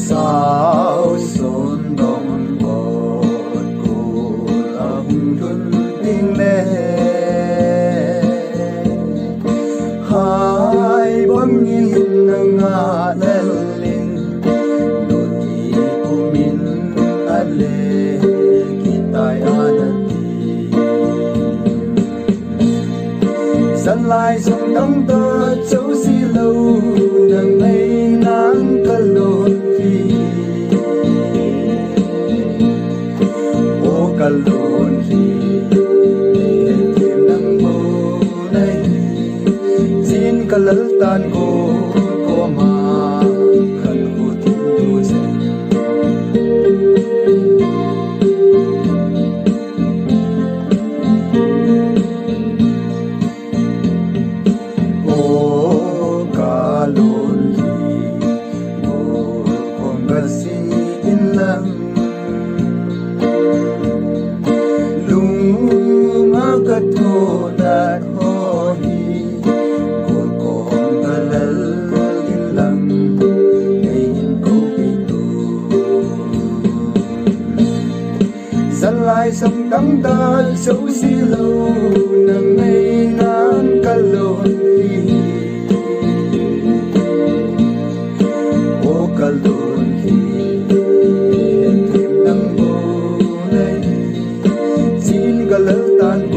sao xuân đông bột cô lòng thuần tiếng lệ hai bóng nhìn ngã đen linh đôi khi của mình anh lệ kita anh dân lại dòng đắng tơ châu xí lâu nâng mây nắng cơn lột phi ô cơn lột phi thêm nắng mơ này xin cả lỡ tan cô mà khẩn cô thu dần thô đạt hồ hi cồn cồn ta lal in lăng ngày in câu bị tu dân lại sông đắng ta xấu xí lâu nâng ngày nắng cả lộn hi ô cả lộn hi thêm nắng bầu này xin cả lỡ tan